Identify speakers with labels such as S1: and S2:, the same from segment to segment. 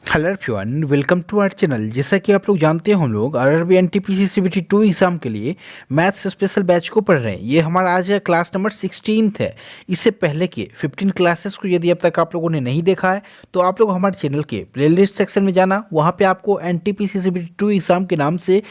S1: Hello everyone, welcome to our channel. जैसा कि आप लोग जानते हो, हम लोग आरआरबी एनटीपीसी सीबीटी 2 एग्जाम के लिए मैथ्स स्पेशल बैच को पढ़ रहे हैं। ये हमारा आज का क्लास नंबर 16 है। इससे पहले के 15 क्लासेस को यदि अब तक आप लोगों ने नहीं देखा है तो आप लोग हमारे चैनल के प्लेलिस्ट सेक्शन में जाना, वहाँ पे आपको एनटीपीसी सीबीटी 2 एग्जाम के नाम से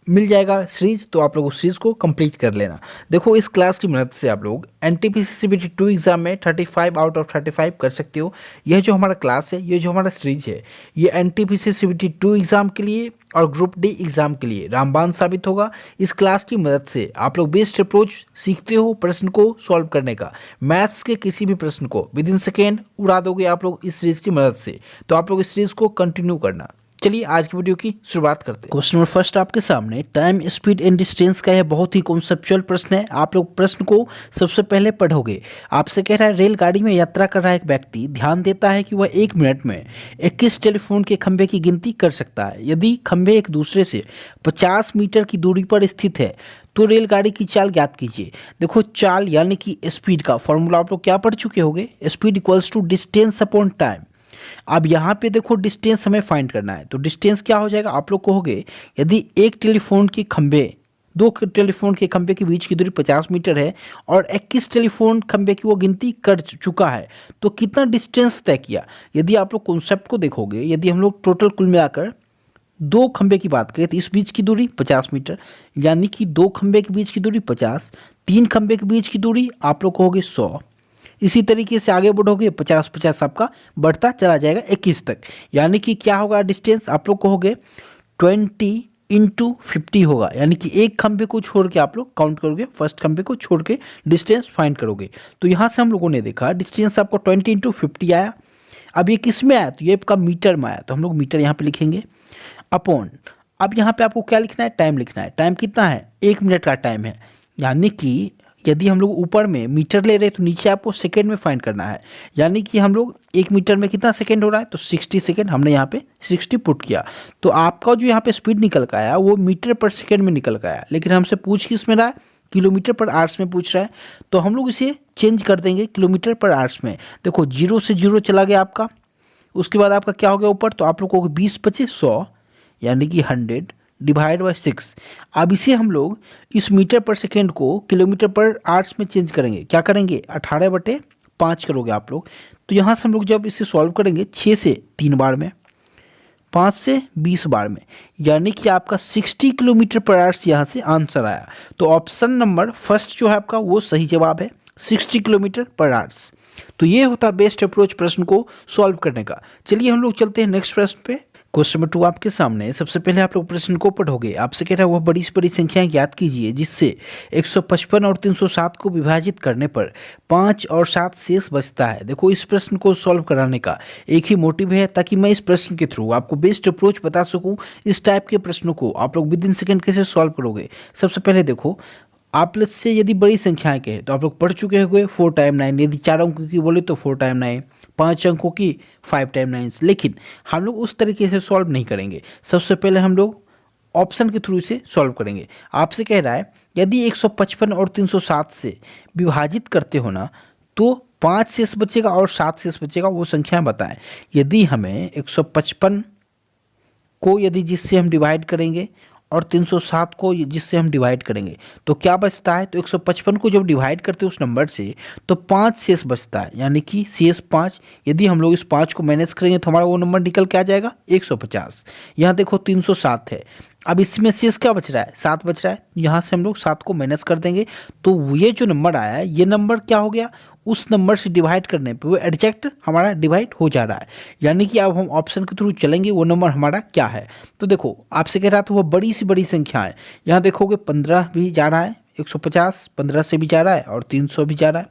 S1: मिल जाएगा सीरीज, तो आप लोग उस सीरीज को कंप्लीट कर लेना। देखो, इस क्लास की मदद से आप लोग एनटीपीसी सीबीटी 2 एग्जाम में 35 आउट ऑफ 35 कर सकते हो। यह जो हमारा क्लास है, ये जो हमारा सीरीज है, ये एनटीपीसी सीबीटी 2 एग्जाम के लिए और ग्रुप डी एग्जाम के लिए रामबाण साबित होगा। इस क्लास की मदद से आप लोग बेस्ट अप्रोच सीखते हो प्रश्न को सॉल्व करने का। मैथ्स के किसी भी प्रश्न को विद इन सेकेंड उड़ा दोगे आप लोग इस सीरीज की मदद से। तो आप लोग इस सीरीज को कंटिन्यू करना। चलिए आज की वीडियो की शुरुआत करते हैं। क्वेश्चन नंबर फर्स्ट आपके सामने टाइम, स्पीड एंड डिस्टेंस का यह बहुत ही कॉन्सेप्चुअल प्रश्न है। आप लोग प्रश्न को सबसे पहले पढ़ोगे। आपसे कह रहा है, रेलगाड़ी में यात्रा कर रहा एक व्यक्ति ध्यान देता है कि वह 1 मिनट में 21 टेलीफोन के खंभे की गिनती कर सकता है। यदि खंभे एक दूसरे से 50 मीटर की दूरी पर स्थित है तो रेलगाड़ी की चाल ज्ञात कीजिए। देखो, चाल यानी कि स्पीड का फॉर्मूला आप लोग क्या पढ़ चुके होंगे, speed equals to distance upon time. अब यहाँ पे देखो, डिस्टेंस हमें फाइंड करना है, तो डिस्टेंस क्या हो जाएगा, आप लोग कहोगे यदि एक टेलीफोन के खंभे, दो टेलीफोन के खंभे के बीच की दूरी 50 मीटर है और 21 टेलीफोन खंभे की वो गिनती कर चुका है, तो कितना डिस्टेंस तय किया। यदि आप लोग कॉन्सेप्ट को देखोगे, यदि हम लोग टोटल कुल मिलाकर दो खंभे की बात करें तो इस बीच की दूरी 50 मीटर, यानी कि दो खंभे के बीच की दूरी 50, तीन खंभे के बीच की दूरी आप लोग कहोगे 100। इसी तरीके से आगे बढ़ोगे, 50-50 आपका बढ़ता चला जाएगा 21 तक, यानी कि क्या होगा डिस्टेंस, आप लोग कहोगे 20 इंटू 50 होगा, यानी कि एक खंभे को छोड़ के आप लोग काउंट करोगे, फर्स्ट खंभे को छोड़ के डिस्टेंस फाइंड करोगे। तो यहाँ से हम लोगों ने देखा डिस्टेंस आपको 20 इंटू 50 आया। अब ये किस में आया, तो ये आपका मीटर में आया, तो हम लोग मीटर यहाँ पे लिखेंगे अपॉन। अब यहाँ पे आपको क्या लिखना है, टाइम लिखना है। टाइम कितना है, 1 मिनट का टाइम है, यानी कि यदि हम लोग ऊपर में मीटर ले रहे हैं तो नीचे आपको सेकेंड में फाइंड करना है, यानी कि हम लोग 1 मीटर में कितना सेकेंड हो रहा है, तो 60 सेकेंड, हमने यहाँ पे 60 पुट किया। तो आपका जो यहाँ पे स्पीड निकल का आया वो मीटर पर सेकेंड में निकल का आया, लेकिन हमसे पूछ किस में रहा है, किलोमीटर पर आवर्स में पूछ रहा है, तो हम लोग इसे चेंज कर देंगे किलोमीटर पर आवर्स में। देखो, 0 से 0 चला गया आपका, उसके बाद आपका क्या हो गया ऊपर, तो आप लोग को 20-25-100, यानी कि 100 डिवाइड बाई 6। अब इसे हम लोग इस मीटर पर सेकेंड को किलोमीटर पर आवर्स में चेंज करेंगे। क्या करेंगे, 18/5 करोगे आप लोग। तो यहाँ से हम लोग जब इसे सॉल्व करेंगे 6 से 3 बार में, 5 से 20 बार में, यानी कि आपका 60 किलोमीटर पर आवर्स यहाँ से आंसर आया। तो ऑप्शन नंबर फर्स्ट जो है आपका वो सही जवाब है, 60 किलोमीटर पर आवर्स। तो ये होता है बेस्ट अप्रोच प्रश्न को सॉल्व करने का। चलिए हम लोग चलते हैं नेक्स्ट प्रश्न पे। क्वेश्चन नंबर 2 आपके सामने। सबसे पहले आप लोग प्रश्न को पढ़ोगे। आपसे कह रहा है, वह बड़ी से बड़ी संख्याएं ज्ञात कीजिए जिससे 155 और 307 को विभाजित करने पर 5 और 7 शेष बचता है। देखो, इस प्रश्न को सॉल्व कराने का एक ही मोटिव है, ताकि मैं इस प्रश्न के थ्रू आपको बेस्ट अप्रोच बता सकूं। इस टाइप के प्रश्नों को आप लोग विद इन सेकेंड कैसे सॉल्व करोगे। सबसे पहले देखो, आप लेट्स से यदि बड़ी संख्याएं कहें तो आप लोग पढ़ चुके होंगे 4 टाइम 9, यदि 4 अंकों की बोले तो 4 टाइम 9, 5 अंकों की 5 टाइम 9। लेकिन हम लोग उस तरीके से सॉल्व नहीं करेंगे। सबसे पहले हम लोग ऑप्शन के थ्रू से सॉल्व करेंगे। आपसे कह रहा है, यदि 155 और 307 से विभाजित करते हो ना, तो 5 शेष बचेगा और 7 शेष बचेगा, वो संख्या बताएं। यदि हमें 155 को यदि जिससे हम डिवाइड करेंगे और 307 को जिससे हम डिवाइड करेंगे तो क्या बचता है, तो 155 को जब डिवाइड करते हैं उस नंबर से तो 5 शेष बचता है, यानी कि शेष 5। यदि हम लोग इस 5 को मैनेज करेंगे तो हमारा वो नंबर निकल के आ जाएगा 150। यहाँ देखो 307 है, अब इसमें शेष क्या बच रहा है, 7 बच रहा है। यहाँ से हम लोग 7 को माइनस कर देंगे, तो ये जो नंबर आया है ये नंबर क्या हो गया, उस नंबर से डिवाइड करने पे वो एग्जैक्ट हमारा डिवाइड हो जा रहा है। यानी कि अब हम ऑप्शन के थ्रू चलेंगे, वो नंबर हमारा क्या है। तो देखो, आपसे कह रहा था वो बड़ी सी बड़ी संख्या है। यहाँ देखोगे 15 भी जा रहा है, 150 15 से भी जा रहा है, और 300 भी जा रहा है,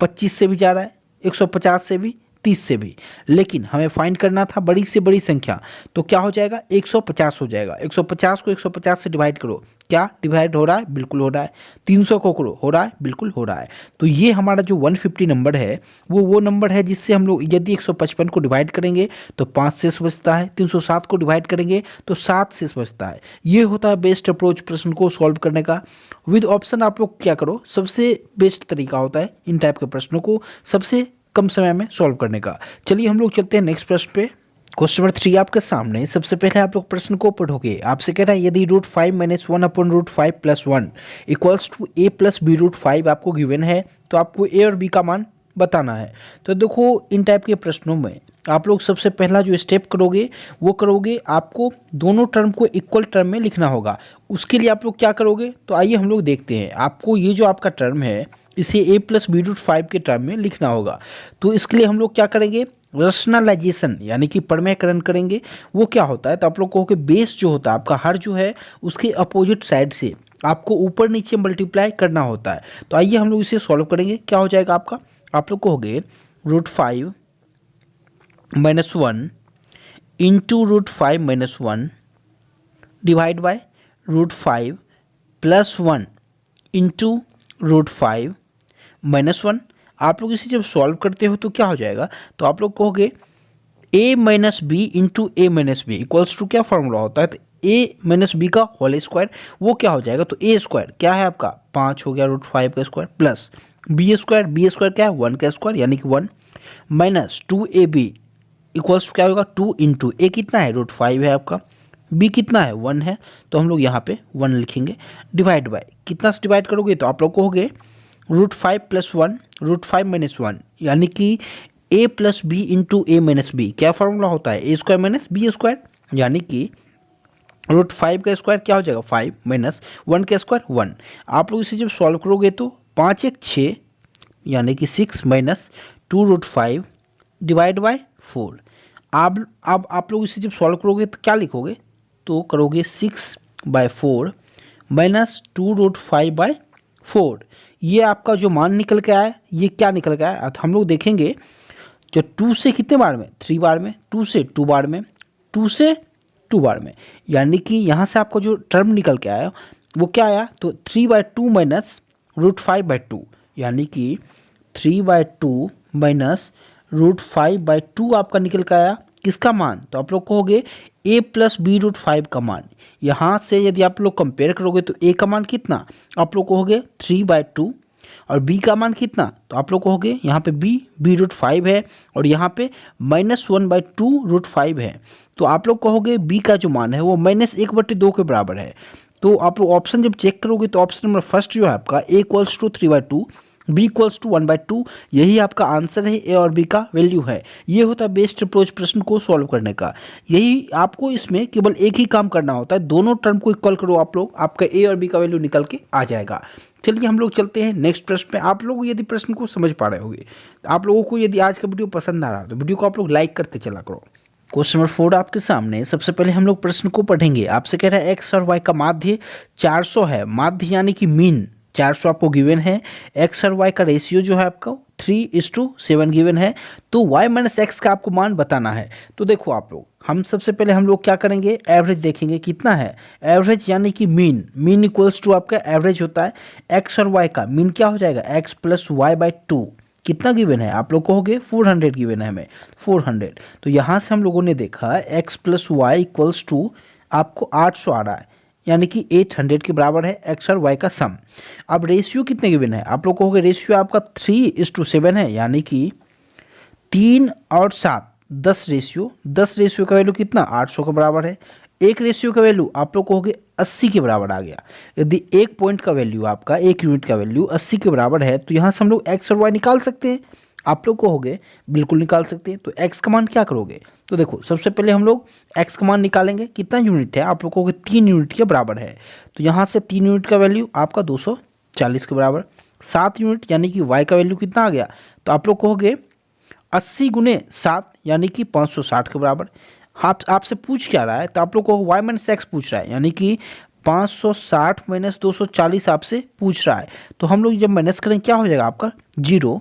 S1: 25 से भी जा रहा है, 150 से भी, 30 से भी। लेकिन हमें फाइंड करना था बड़ी से बड़ी संख्या, तो क्या हो जाएगा, 150 हो जाएगा। 150 को 150 से डिवाइड करो, क्या डिवाइड हो रहा है, बिल्कुल हो रहा है। 300 को करो, हो रहा है, बिल्कुल हो रहा है। तो ये हमारा जो 150 नंबर है वो नंबर है जिससे हम लोग यदि 155 को डिवाइड करेंगे तो 5 शेष बचता है, 307 को डिवाइड करेंगे तो 7 शेष बचता है। ये होता है बेस्ट अप्रोच प्रश्न को सॉल्व करने का। विद ऑप्शन आप लोग क्या करो, सबसे बेस्ट तरीका होता है इन टाइप के प्रश्नों को सबसे कम समय में सॉल्व करने का। चलिए हम लोग चलते हैं नेक्स्ट प्रश्न पे। क्वेश्चन नंबर 3 आपके सामने। सबसे पहले आप लोग प्रश्न को पढ़ोगे। आपसे कह रहा है यदि √5 minus 1 upon √5 plus 1 equals to a plus B √5 आपको गिवन है, तो आपको a और b का मान बताना है। तो देखो इन टाइप के प्रश्नों में आप लोग सबसे पहला जो स्टेप करोगे वो करोगे, आपको दोनों टर्म को इक्वल टर्म में लिखना होगा। उसके लिए आप लोग क्या करोगे, तो आइए हम लोग देखते हैं। आपको ये जो आपका टर्म है इसे a प्लस बी √5 के टर्म में लिखना होगा। तो इसके लिए हम लोग क्या करेंगे, रैशनलाइजेशन यानी कि परमेयकरण करेंगे। वो क्या होता है, तो आप लोग कहोगे बेस जो होता है आपका हर जो है उसके अपोजिट साइड से आपको ऊपर नीचे मल्टीप्लाई करना होता है। तो आइए हम लोग इसे सॉल्व करेंगे। क्या हो जाएगा आपका, आप लोग कहोगे √5 minus 1 into √5 minus 1 divide by √5 plus 1 into √5 minus 1। आप लोग इसे जब सॉल्व करते हो तो क्या हो जाएगा, तो आप लोग कहोगे a minus B into A minus B equals to क्या फॉर्मूला होता है, तो a माइनस बी का होल स्क्वायर, वो क्या हो जाएगा, तो a स्क्वायर क्या है आपका 5 हो गया √5 का स्क्वायर, प्लस बी स्क्वायर क्या है 1 का स्क्वायर यानी कि 1, माइनस 2ab इक्वल्स टू क्या होगा 2 इंटू ए कितना है √5 है आपका, बी कितना है 1 है, तो हम लोग यहाँ पे 1 लिखेंगे, डिवाइड बाय कितना से डिवाइड करोगे, तो आप लोग कहोगे √5 प्लस 1 √5 माइनस 1 यानी कि a plus B into A minus B क्या फॉर्मूला होता है, a square minus B square यानी कि √5 का स्क्वायर क्या हो जाएगा 5 माइनस 1 का स्क्वायर 1। आप लोग इसे जब सॉल्व करोगे तो 5 1 6 यानी कि 6 माइनस 2√5 डिवाइड बाय 4। अब आप लोग इसे जब सॉल्व करोगे तो क्या लिखोगे, तो करोगे 6/4 माइनस 2√5/4। ये आपका जो मान निकल के आया ये क्या निकल के आया, तो हम लोग देखेंगे जो 2 से कितने बार में 3 बार में, 2 से 2 बार में, 2 से 2 बार में, यानी कि यहाँ से आपका जो टर्म निकल के आया वो क्या आया, तो 3/2 माइनस √5/2 यानी कि 3/2 माइनस √5/2 आपका निकल के आया। किसका मान, तो आप लोग कहोगे a प्लस बी √5 का मान। यहाँ से यदि आप लोग कंपेयर करोगे तो a का मान कितना, आप लोग कहोगे 3/2 और b का मान कितना, तो आप लोग कहोगे यहाँ पे b √5 है और यहाँ पे -1/2 √5 है। तो आप लोग कहोगे b का जो मान है वो -1/2 के बराबर है। तो आप लोग ऑप्शन जब चेक करोगे तो ऑप्शन नंबर फर्स्ट जो है आपका a equals to 3/2 b equals to 1/2 यही आपका आंसर है, a और b का वैल्यू है। ये होता है बेस्ट अप्रोच प्रश्न को सॉल्व करने का। यही आपको इसमें केवल एक ही काम करना होता है, दोनों टर्म को इक्वल करो आप लोग, आपका a और b का वैल्यू निकल के आ जाएगा। चलिए हम लोग चलते हैं नेक्स्ट प्रश्न पे। आप लोग यदि प्रश्न को समझ पा रहे होंगे, आप लोगों को यदि आज का वीडियो पसंद आ रहा है तो वीडियो को आप लोग लाइक करते चला करो। क्वेश्चन नंबर 4 आपके सामने। सबसे पहले हम लोग प्रश्न को पढ़ेंगे। आपसे कह रहा है एक्स और वाई का माध्य 400 है, माध्य यानी कि मीन 400 आपको गिवन है। एक्स और वाई का रेशियो जो है आपका 3:7 गिवन है, तो y माइनस एक्स का आपको मान बताना है। तो देखो आप लोग, हम सबसे पहले हम लोग क्या करेंगे, एवरेज देखेंगे कितना है, एवरेज यानी कि मीन, मीन इक्वल्स टू आपका एवरेज होता है। एक्स और वाई का मीन क्या हो जाएगा, एक्स प्लस वाई बाई 2 कितना गिवन है, आप लोग कहोगे 400 गिवन है हमें 400। तो यहाँ से हम लोगों ने देखा X plus Y equals to आपको 800 आ रहा है, यानी कि 800 के बराबर है एक्स और वाई का सम। अब रेशियो कितने गिवन है, आप लोग कहोगे रेशियो आपका 3:7 है, यानी कि 3 और 7 10 रेशियो, 10 रेशियो का वैल्यू कितना 800 के बराबर है। एक रेशियो का वैल्यू आप लोग कहोगे 80 के बराबर आ गया। यदि एक पॉइंट का वैल्यू आपका एक यूनिट का वैल्यू 80 के बराबर है तो यहाँ से हम लोग एक्स और वाई निकाल सकते हैं। आप लोग कहोगे बिल्कुल निकाल सकते हैं। तो एक्स का मान क्या करोगे, तो देखो सबसे पहले हम लोग एक्स का मान निकालेंगे, कितना यूनिट है, आप लोग कहोगे 3 यूनिट के बराबर है। तो यहाँ से 3 यूनिट का वैल्यू आपका 240 के बराबर, 7 यूनिट यानी कि वाई का वैल्यू कितना आ गया, तो आप लोग कहोगे 80 गुने 7 यानी कि 560 के बराबर। आपसे पूछ क्या रहा है, तो आप लोग को वाई माइनस एक्स पूछ रहा है, यानी कि 560 माइनस 240 आपसे पूछ रहा है। तो हम लोग जब माइनस करें क्या हो जाएगा आपका 0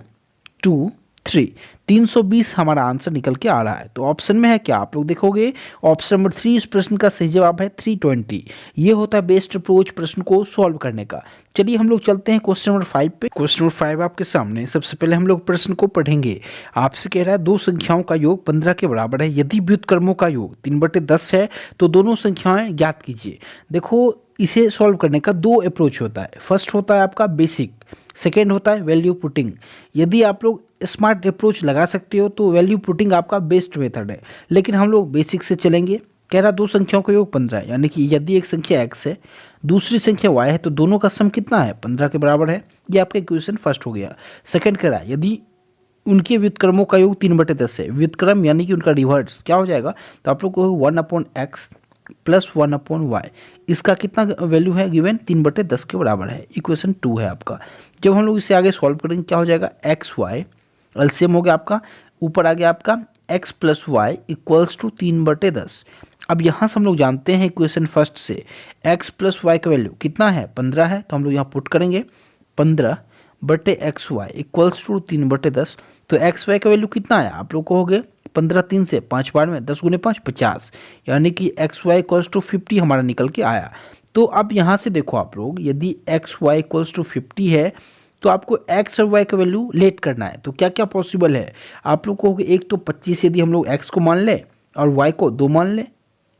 S1: 2 3 320 हमारा आंसर निकल के आ रहा है। तो ऑप्शन में है क्या, आप लोग देखोगे ऑप्शन नंबर 3 इस प्रश्न का सही जवाब है 320। ये होता है बेस्ट अप्रोच प्रश्न को सॉल्व करने का। चलिए हम लोग चलते हैं क्वेश्चन नंबर 5 पे। क्वेश्चन नंबर 5 आपके सामने। सबसे पहले हम लोग प्रश्न को पढ़ेंगे। आपसे कह रहा है दो संख्याओं का योग 15 के बराबर है, यदि व्युत्क्रमों का योग 3/10 है तो दोनों संख्याएं ज्ञात कीजिए। देखो इसे सॉल्व करने का दो अप्रोच होता है। फर्स्ट होता है आपका बेसिक, सेकेंड होता है वैल्यू पुटिंग। यदि आप लोग स्मार्ट अप्रोच लगाए लगा सकते हो, तो वैल्यू पुटिंग आपका बेस्ट मेथड है। लेकिन हम लोग बेसिक से चलेंगे। कह रहा दो संख्याओं का योग 15 है, यानी कि यदि एक संख्या x है दूसरी संख्या y है तो दोनों का सम कितना है, 15 के बराबर है। ये आपका इक्वेशन फर्स्ट हो गया। सेकंड कह रहा है यदि उनके व्युत्क्रमों का योग 3/10 है, व्युत्क्रम यानी कि उनका रिवर्स क्या हो जाएगा, तो आप लोग को 1/x प्लस 1/y, इसका कितना वैल्यू है गिवन, 3/10 के बराबर है। इक्वेशन 2 है आपका। जब हम लोग इसे आगे सॉल्व करेंगे क्या हो जाएगा, एक्स वाई एलसीएम हो गया आपका, ऊपर आ गया आपका x plus Y equals to 3/10। अब यहाँ से हम लोग जानते हैं इक्वेशन फर्स्ट से x प्लस वाई का वैल्यू कितना है, 15 है, तो हम लोग यहाँ पुट करेंगे 15/xy इक्वल्स टू 3/10। तो एक्स वाई का वैल्यू कितना आया, आप लोग कहोगे 15 3 से 5 बार में 10 गुने 5 50, यानी कि एक्स वाई इक्वल्स टू 50 हमारा निकल के आया। तो अब यहाँ से देखो आप लोग, यदि एक्स वाई इक्वल्स टू 50 है तो आपको एक्स और वाई का वैल्यू लेट करना है। तो क्या क्या पॉसिबल है, आप लोग कहोगे एक तो 25 यदि हम लोग एक्स को मान ले और वाई को 2 मान ले,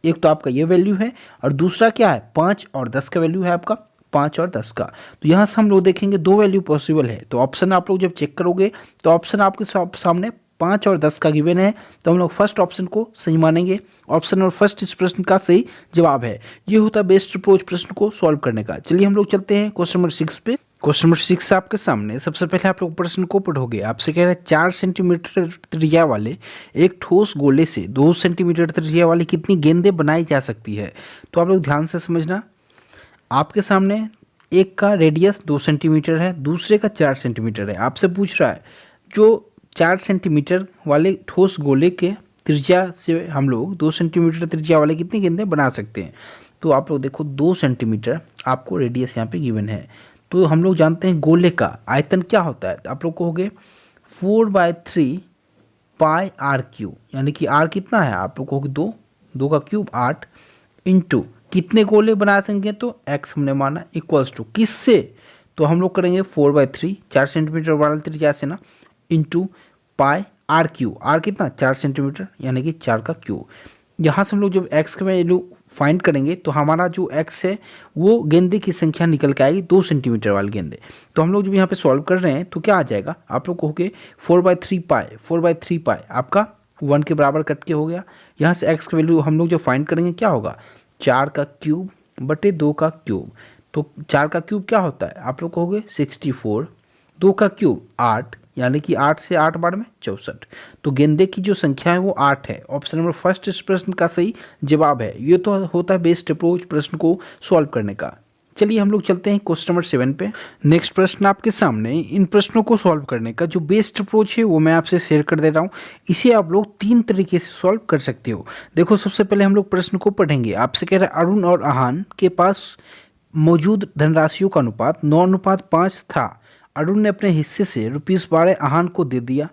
S1: एक तो आपका ये वैल्यू है, और दूसरा क्या है 5 और 10 का वैल्यू है आपका, 5 और 10 का। तो यहाँ से हम लोग देखेंगे दो वैल्यू पॉसिबल है। तो ऑप्शन आप लोग जब चेक करोगे तो ऑप्शन आपके सामने 5 और 10 का गिवन है, तो हम लोग फर्स्ट ऑप्शन को सही मानेंगे। ऑप्शन नंबर फर्स्ट इस प्रश्न का सही जवाब है। ये होता है बेस्ट अप्रोच प्रश्न को सॉल्व करने का। चलिए हम लोग चलते हैं क्वेश्चन नंबर 6 पे। क्वेश्चन नंबर 6 आपके सामने। सबसे पहले आप लोग प्रश्न को पढ़ोगे। आपसे कह रहे हैं 4 सेंटीमीटर त्रिज्या वाले एक ठोस गोले से 2 सेंटीमीटर त्रिज्या वाली कितनी गेंदें बनाई जा सकती है। तो आप लोग ध्यान से समझना, आपके सामने एक का रेडियस 2 सेंटीमीटर है, दूसरे का 4 सेंटीमीटर है। आपसे पूछ रहा है जो 4 सेंटीमीटर वाले ठोस गोले के त्रिज्या से हम लोग 2 सेंटीमीटर त्रिज्या वाले कितनी गेंदें बना सकते हैं। तो आप लोग देखो 2 सेंटीमीटर आपको रेडियस यहाँ पे गिवन है। तो हम लोग जानते हैं गोले का आयतन क्या होता है, तो आप लोग कहोगे 4/3 पाई आर क्यूब, यानी कि आर कितना है, आप लोग कहोगे 2, 2 का क्यूब 8 इंटू कितने गोले बना सकेंगे, तो x हमने माना इक्वल्स टू किससे, तो हम लोग करेंगे 4/3 4 सेंटीमीटर वाला त्रिज्या से ना, into pi R cube, R कितना 4 सेंटीमीटर यानी कि 4 का क्यूब। यहाँ से हम लोग जब x का वैल्यू फाइंड करेंगे तो हमारा जो x है वो गेंदे की संख्या निकल के आएगी 2 सेंटीमीटर वाली गेंदे। तो हम लोग जब यहाँ पे सॉल्व कर रहे हैं तो क्या आ जाएगा, आप लोग कहोगे 4/3 पाई आपका 1 के बराबर कट के हो गया। यहाँ से x का वैल्यू हम लोग जब फाइंड करेंगे क्या होगा, 4 का क्यूब बटे 2 का क्यूब। तो 4 का क्यूब क्या होता है, आप लोग कहोगे 64, 2 का क्यूब 8, यानी कि 8 से 8 बार में 64। तो गेंदे की जो संख्या है वो 8 है। ऑप्शन नंबर फर्स्ट इस प्रश्न का सही जवाब है। ये तो होता है बेस्ट अप्रोच प्रश्न को सॉल्व करने का। चलिए हम लोग चलते हैं क्वेश्चन नंबर 7 पे। नेक्स्ट प्रश्न आपके सामने। इन प्रश्नों को सॉल्व करने का जो बेस्ट अप्रोच है वो मैं आपसे शेयर कर दे रहा हूँ। इसे आप लोग 3 तरीके से सॉल्व कर सकते हो। देखो सबसे पहले हम लोग प्रश्न को पढ़ेंगे। आपसे कह रहा है अरुण और आहान के पास मौजूद धनराशियों का अनुपात 9:5 था। अरुण ने अपने हिस्से से ₹12 आहान को दे दिया।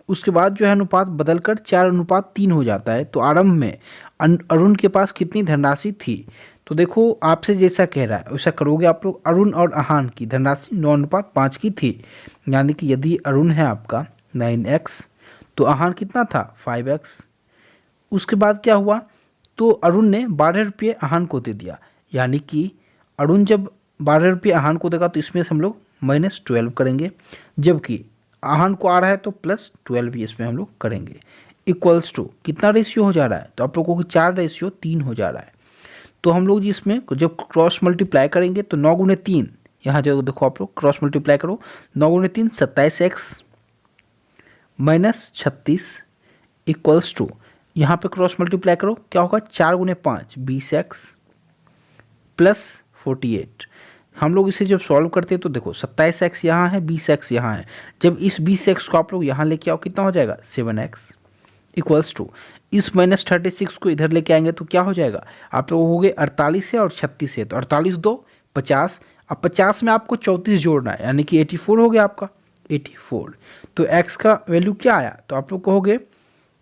S1: उसके बाद जो है अनुपात बदलकर 4:3 हो जाता है। तो आरंभ में अरुण के पास कितनी धनराशि थी। तो देखो आपसे जैसा कह रहा है वैसा करोगे आप लोग। अरुण और आहान की धनराशि 9:5 की थी, यानी कि यदि अरुण है आपका 9x तो आहान कितना था 5x। उसके बाद क्या हुआ, तो अरुण ने 12 रुपये आहान को दे दिया, यानी कि अरुण जब 12 रुपये आहान को देगा तो इसमें से हम लोग -12 करेंगे, जबकि आहान को आ रहा है तो +12 भी इसमें हम लोग करेंगे। इक्वल्स टू कितना रेशियो हो जा रहा है, तो आप लोगों को 4:3 हो जा रहा है। तो हम लोग जिसमें जब क्रॉस मल्टीप्लाई करेंगे तो 9 गुने 3, यहाँ जो देखो आप लोग क्रॉस मल्टीप्लाई करो, 9 गुने 3 27x -36 इक्वल्स टू, यहाँ पे क्रॉस मल्टीप्लाई करो क्या होगा, 4 गुने 5 20x +48। हम लोग इसे जब सॉल्व करते हैं तो देखो 27x यहाँ है 20x यहाँ है। जब इस 20x को आप लोग यहाँ लेके आओ कितना हो जाएगा 7x इक्वल्स टू, इस -36 को इधर लेके आएंगे तो क्या हो जाएगा, आप लोग हो गए 48 है और 36 है, तो 48 2 50। अब 50 में आपको 34 जोड़ना है, यानी कि 84 हो गया आपका 84। तो x का वैल्यू क्या आया, तो आप लोग कहोगे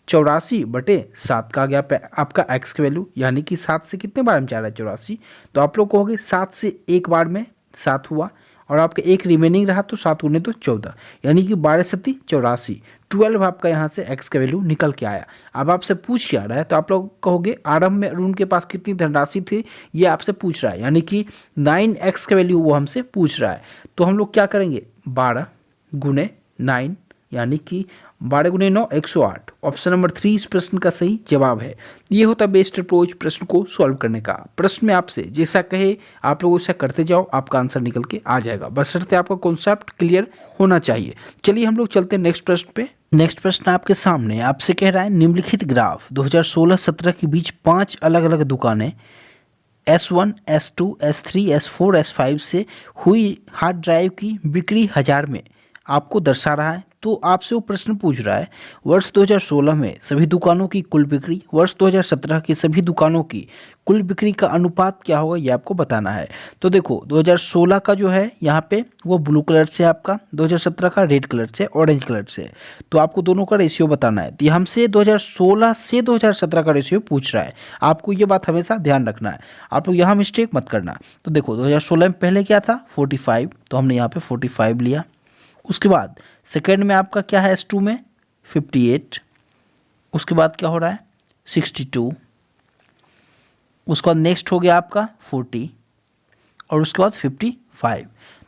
S1: 84/7 का आ गया आपका x का वैल्यू, यानी कि 7 से कितने बार में जा रहा है 84। तो आप लोग कहोगे 7 से एक बार में 7 हुआ और आपका एक रिमेनिंग रहा, तो 7 गुने तो 14, यानी कि 12×7 84। 12 आपका यहाँ से x का वैल्यू निकल के आया। अब आपसे पूछ क्या रहा है, तो आप लोग कहोगे आरंभ में अरुण के पास कितनी धनराशि थी ये आपसे पूछ रहा है, यानी कि 9x का वैल्यू वो हमसे पूछ रहा है। तो हम लोग क्या करेंगे 12 गुने 9, यानी कि 12 गुने 9 108। ऑप्शन नंबर 3 इस प्रश्न का सही जवाब है। ये होता है बेस्ट अप्रोच प्रश्न को सॉल्व करने का। प्रश्न में आपसे जैसा कहे आप लोग वैसा करते जाओ, आपका आंसर निकल के आ जाएगा, बशर्ते आपका कॉन्सेप्ट क्लियर होना चाहिए। चलिए हम लोग चलते हैं नेक्स्ट प्रश्न पे। नेक्स्ट प्रश्न आपके सामने आपसे कह रहा है निम्नलिखित ग्राफ 2016-17 के बीच 5 अलग अलग दुकानें S1, S2, S3, S4, S5 से हुई हार्ड ड्राइव की बिक्री हजार में आपको दर्शा रहा है। तो आपसे वो प्रश्न पूछ रहा है वर्ष 2016 में सभी दुकानों की कुल बिक्री, वर्ष 2017 की सभी दुकानों की कुल बिक्री का अनुपात क्या होगा, ये आपको बताना है। तो देखो 2016 का जो है यहाँ पे वो ब्लू कलर से, आपका 2017 का रेड कलर से, ऑरेंज कलर से। तो आपको दोनों का रेशियो बताना है। तो ये हमसे 2016 से 2017 का रेशियो पूछ रहा है। आपको ये बात हमेशा ध्यान रखना है, आप लोग यहाँ मिस्टेक मत करना। तो देखो 2016 में पहले क्या था 45, तो हमने यहाँ पे 45 लिया। उसके बाद सेकेंड में आपका क्या है S2 में 58, उसके बाद क्या हो रहा है 62, उसके बाद नेक्स्ट हो गया आपका 40 और उसके बाद 55।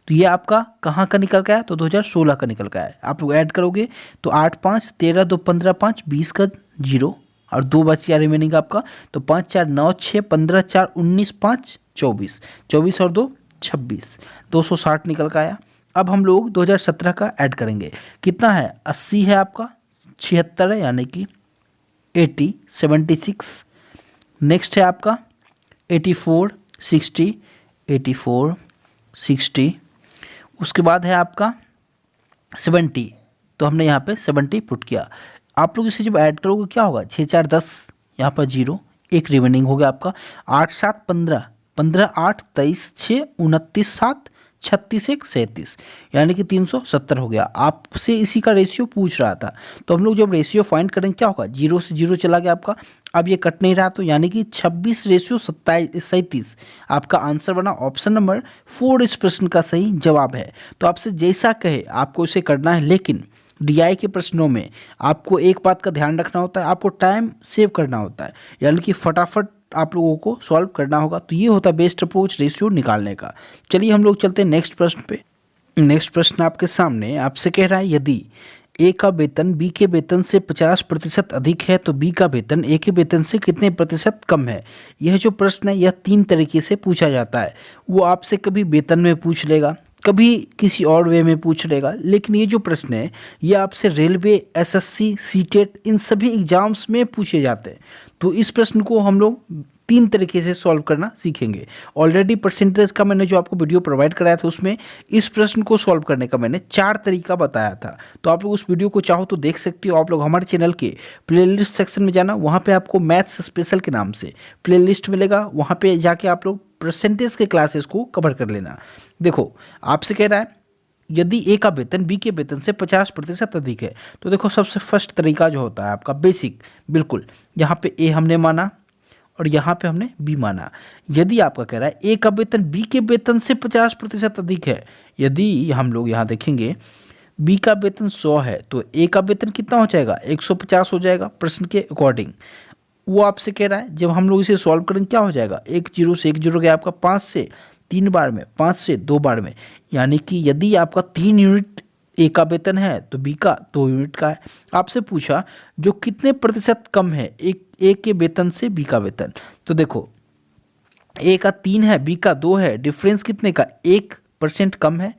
S1: तो ये आपका कहाँ का निकल गया है, तो 2016 का निकल गया है। आप लोग ऐड करोगे तो 8 5 13 2 15 5 20 का 0 और 2 बच गया रिमेनिंग आपका। तो 5 4 9 6 15 4 19 5 24, 24 और 2 26, 260 निकल का आया। अब हम लोग 2017 का ऐड करेंगे, कितना है 80 है आपका, 76 है यानी कि 80, 76। नेक्स्ट है आपका 84 60, 84 60। उसके बाद है आपका 70, तो हमने यहाँ पे 70 पुट किया। आप लोग इसे जब ऐड करोगे क्या होगा 6 4 10, यहाँ पर 0, एक रिमेनिंग हो गया आपका। 8 7 15, 15 8 23 6 29 7 36 1 37, यानी कि 370 हो गया। आपसे इसी का रेशियो पूछ रहा था। तो हम लोग जब रेशियो फाइंड करेंगे क्या होगा, 0 से 0 चला गया आपका, अब ये कट नहीं रहा, तो यानी कि 26:37 आपका आंसर बना। ऑप्शन नंबर 4 इस प्रश्न का सही जवाब है। तो आपसे जैसा कहे आपको इसे करना है, लेकिन डीआई के प्रश्नों में आपको एक बात का ध्यान रखना होता है, आपको टाइम सेव करना होता है, यानी कि फटाफट आप लोगों को सॉल्व करना होगा। तो ये होता है बेस्ट अप्रोच रेशियो निकालने का। चलिए हम लोग चलते हैं नेक्स्ट प्रश्न पे। नेक्स्ट प्रश्न आपके सामने आपसे कह रहा है यदि ए का वेतन बी के वेतन से 50% अधिक है तो बी का वेतन ए के वेतन से कितने प्रतिशत कम है। यह जो प्रश्न है यह 3 तरीके से पूछा जाता है। वो आपसे कभी वेतन में पूछ लेगा, कभी किसी और वे में पूछ लेगा, लेकिन ये जो प्रश्न है ये आपसे रेलवे, एसएससी, सीटेट इन सभी एग्जाम्स में पूछे जाते हैं। तो इस प्रश्न को हम लोग 3 तरीके से सॉल्व करना सीखेंगे। ऑलरेडी परसेंटेज का मैंने जो आपको वीडियो प्रोवाइड कराया था उसमें इस प्रश्न को सॉल्व करने का मैंने 4 तरीका बताया था। तो आप लोग उस वीडियो को चाहो तो देख सकते हो। आप लोग हमारे चैनल के प्लेलिस्ट सेक्शन में जाना, वहाँ पे आपको मैथ्स स्पेशल के नाम से प्लेलिस्ट मिलेगा, वहाँ पे जाके आप लोग परसेंटेज के क्लासेस को कवर कर लेना। देखो आपसे कह रहा है यदि ए का वेतन बी के वेतन से 50% अधिक है, तो देखो सबसे फर्स्ट तरीका जो होता है आपका बेसिक, बिल्कुल यहाँ पे ए हमने माना और यहाँ पे हमने बी माना। यदि आपका कह रहा है ए का वेतन बी के वेतन से 50% अधिक है, यदि हम लोग यहाँ देखेंगे बी का वेतन 100 है तो ए का वेतन कितना हो जाएगा 150 हो जाएगा प्रश्न के अकॉर्डिंग। वो आपसे कह रहा है जब हम लोग इसे सॉल्व करेंगे क्या हो जाएगा, 1 0 से 1 0 गया आपका 5 से 3 बार में, 5 से 2 बार में, यानी कि यदि आपका 3 यूनिट ए का वेतन है तो बी का 2 यूनिट का है। आपसे पूछा जो कितने प्रतिशत कम है एक ए के वेतन से बी का वेतन। तो देखो ए का 3 है बी का 2 है, डिफरेंस कितने का 1% कम है।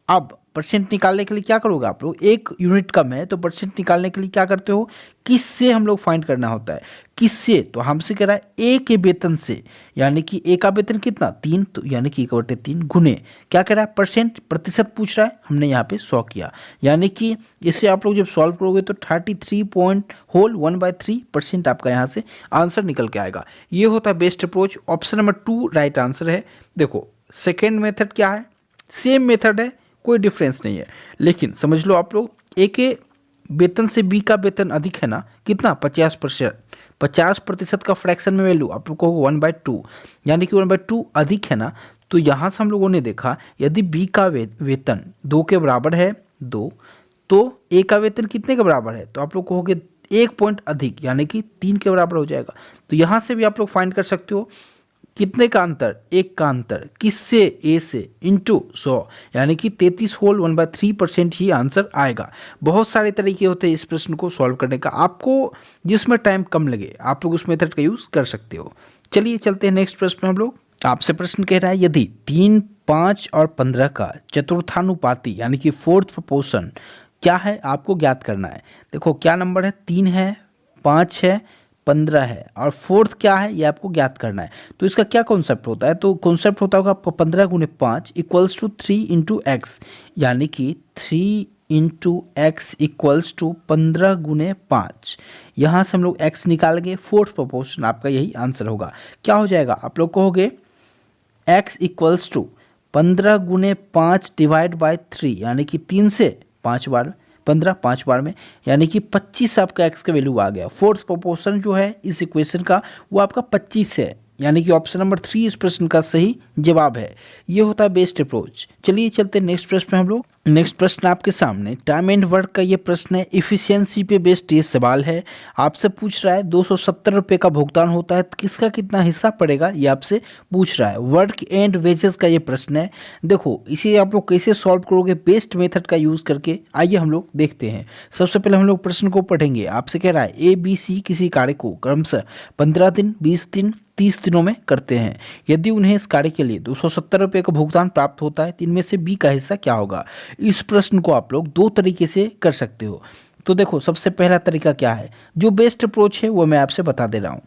S1: अब परसेंट निकालने के लिए क्या करोगे आप लोग, 1 यूनिट कम है तो परसेंट निकालने के लिए क्या करते हो, किससे हम लोग फाइंड करना होता है, किससे। तो हमसे कह रहा है ए के वेतन से, यानी कि ए का वेतन कितना 3, तो यानी कि 1/3 गुने क्या कह रहा है परसेंट, प्रतिशत पूछ रहा है, हमने यहाँ पे 100 किया। यानी कि इसे आप लोग जब सॉल्व करोगे तो 33.1/3% आपका यहाँ से आंसर निकल के आएगा। ये होता है best approach. Option number 2 right answer है। देखो सेकेंड मेथड क्या है, सेम मेथड है, कोई डिफरेंस नहीं है, लेकिन समझ लो आप लोग ए के वेतन से बी का वेतन अधिक है ना, कितना 50%, 50% का फ्रैक्शन में वैल्यू आप लोग को 1/2, यानी कि 1/2 अधिक है ना। तो यहाँ से हम लोगों ने देखा यदि बी का वेतन 2 के बराबर है 2, तो ए का वेतन कितने के बराबर है, तो आप लोग कहोगे 1 पॉइंट अधिक, यानी कि 3 के बराबर हो जाएगा। तो यहाँ से भी आप लोग फाइंड कर सकते हो कितने का अंतर, 1 का अंतर, किससे, ए से, इंटू 100, यानी कि 33 होल 1/3% ही आंसर आएगा। बहुत सारे तरीके होते हैं इस प्रश्न को सॉल्व करने का, आपको जिसमें टाइम कम लगे आप लोग उस मेथड का यूज़ कर सकते हो। चलिए चलते हैं नेक्स्ट प्रश्न में हम लोग। आपसे प्रश्न कह रहा है यदि 3, 5 और 15 का चतुर्थानुपाती यानी कि फोर्थ प्रोपोर्शन क्या है आपको ज्ञात करना है। देखो क्या नंबर है, 3 है, 5 है, 15 है और फोर्थ क्या है ये आपको ज्ञात करना है। तो इसका क्या कॉन्सेप्ट होता है, तो कॉन्सेप्ट होता होगा आपको 15 गुने 5 इक्वल्स टू 3 इंटू एक्स, यानी कि 3 इंटू एक्स इक्वल्स टू 15 गुने 5। यहाँ से हम लोग एक्स निकालेंगे, फोर्थ प्रोपोर्शन आपका यही आंसर होगा। क्या हो जाएगा, आप लोग कहोगे एक्स इक्वल्स टू 15 गुने 5 डिवाइड बाई 3, यानी कि 3 से 5 बार 15 5 बार में, यानी कि 25 आपका एक्स का वैल्यू आ गया। फोर्थ प्रोपोर्शन जो है इस इक्वेशन का वो आपका 25 है, यानी कि ऑप्शन नंबर 3 इस प्रश्न का सही जवाब है। ये होता है बेस्ट अप्रोच। चलिए चलते हैं नेक्स्ट प्रश्न में हम लोग। नेक्स्ट प्रश्न आपके सामने टाइम एंड वर्क का ये प्रश्न है, इफिशियंसी पे बेस्ड ये सवाल है। आपसे पूछ रहा है 270 रुपये का भुगतान होता है तो किसका कितना हिस्सा पड़ेगा, ये आपसे पूछ रहा है। वर्क एंड वेजेस का ये प्रश्न है। देखो इसे आप लोग कैसे सॉल्व करोगे बेस्ट मेथड का यूज़ करके, आइए हम लोग देखते हैं। सबसे पहले हम लोग प्रश्न को पढ़ेंगे। आपसे कह रहा है ABC किसी कार्य को क्रमशः 15 दिन, 20 दिन, 30 दिनों में करते हैं। यदि उन्हें इस कार्य के लिए 270 रुपये का भुगतान प्राप्त होता है तो इनमें से बी का हिस्सा क्या होगा। इस प्रश्न को आप लोग 2 तरीके से कर सकते हो। तो देखो सबसे पहला तरीका क्या है, जो बेस्ट अप्रोच है वो मैं आपसे बता दे रहा हूँ।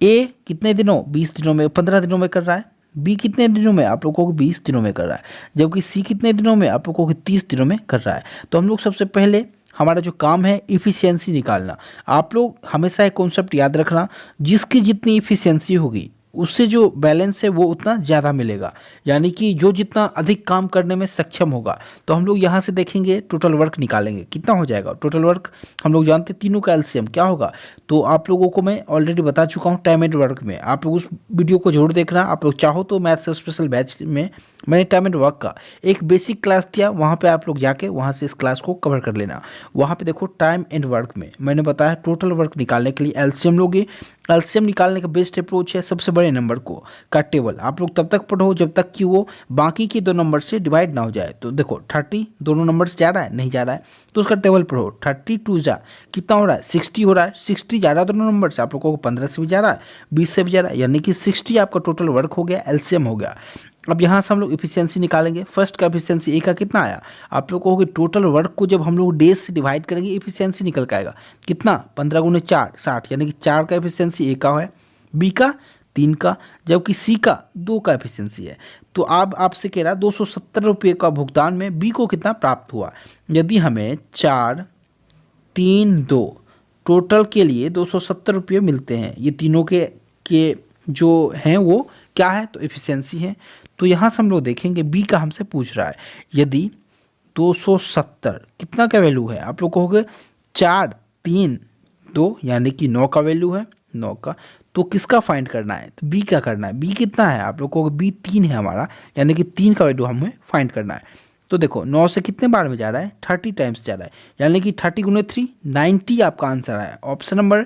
S1: ए कितने दिनों, 20 दिनों में, 15 दिनों में कर रहा है। बी कितने दिनों में, आप लोगों को 20 दिनों में कर रहा है। जबकि सी कितने दिनों में, आप लोगों को 30 दिनों में कर रहा है। तो हम लोग सबसे पहले हमारा जो काम है इफ़िशियंसी निकालना। आप लोग हमेशा एक कॉन्सेप्ट याद रखना, जिसकी जितनी इफ़िशियंसी होगी उससे जो बैलेंस है वो उतना ज़्यादा मिलेगा, यानी कि जो जितना अधिक काम करने में सक्षम होगा। तो हम लोग यहाँ से देखेंगे टोटल वर्क निकालेंगे, कितना हो जाएगा टोटल वर्क। हम लोग जानते हैं तीनों का एलसीएम क्या होगा, तो आप लोगों को मैं ऑलरेडी बता चुका हूँ टाइम एंड वर्क में। आप लोग उस वीडियो को जरूर देखना। आप लोग चाहो तो मैथ्स स्पेशल बैच में मैंने टाइम एंड वर्क का एक बेसिक क्लास दिया, वहाँ पे आप लोग जाके वहाँ से इस क्लास को कवर कर लेना। वहाँ पे देखो टाइम एंड वर्क में मैंने बताया टोटल वर्क निकालने के लिए एलसीएम लोगे। एलसीएम निकालने का बेस्ट अप्रोच है सबसे बड़े नंबर को का टेबल। आप लोग तब तक पढ़ो जब तक कि वो बाकी के 2 नंबर से डिवाइड ना हो जाए। तो देखो 30 दोनों नंबर से जा रहा है, नहीं जा रहा है, तो उसका टेबल पढ़ो। 32 जा कितना हो रहा है, 60 हो रहा है। 60 जा रहा है दोनों नंबर से, आप लोगों को 15 से भी जा रहा है, 20 से भी जा रहा है, यानी कि 60 आपका टोटल वर्क हो गया, एलसीएम हो गया। अब यहाँ से हम लोग इफिशियंसी निकालेंगे। फर्स्ट का इफिशियंसी ए का कितना आया, आप लोग कहोगे टोटल वर्क को जब हम लोग डेज से डिवाइड करेंगे इफिशियंसी निकल के आएगा कितना, 15 गुने 4 60, यानी कि 4 का इफिशियंसी ए का है, बी का 3 का, जबकि सी का 2 का एफिशिएंसी है। तो अब आपसे कह रहा है 270 रुपये का भुगतान में बी को कितना प्राप्त हुआ। यदि हमें 4 3 2 टोटल के लिए 270 रुपये मिलते हैं, ये तीनों के जो हैं वो क्या है, तो एफिशिएंसी है। तो यहाँ से हम लोग देखेंगे बी का हमसे पूछ रहा है, यदि 270 कितना का वैल्यू है, आप लोग कहोगे 4 3 2, यानी कि 9 का वैल्यू है, 9 का। तो किसका फाइंड करना है, तो बी का करना है। बी कितना है, आप लोग को बी 3 है हमारा, यानी कि 3 का वैल्यू हमें फाइंड करना है। तो देखो 9 से कितने बार में जा रहा है, 30 टाइम्स जा रहा है, यानी कि 30 गुने 3 90 आपका आंसर है। Option number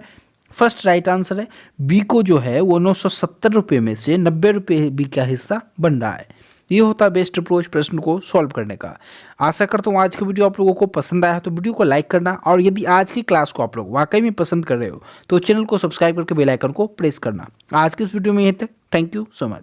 S1: first right answer है। बी को जो है वो 970 रुपये में से 90 रुपये बी का हिस्सा बन रहा है। ये होता है बेस्ट अप्रोच प्रश्न को सॉल्व करने का। आशा करता हूँ आज की वीडियो आप लोगों को पसंद आया है, तो वीडियो को लाइक करना, और यदि आज की क्लास को आप लोग वाकई में पसंद कर रहे हो तो चैनल को सब्सक्राइब करके बेल आइकन को प्रेस करना। आज की इस वीडियो में यहीं तक, थैंक यू सो मच।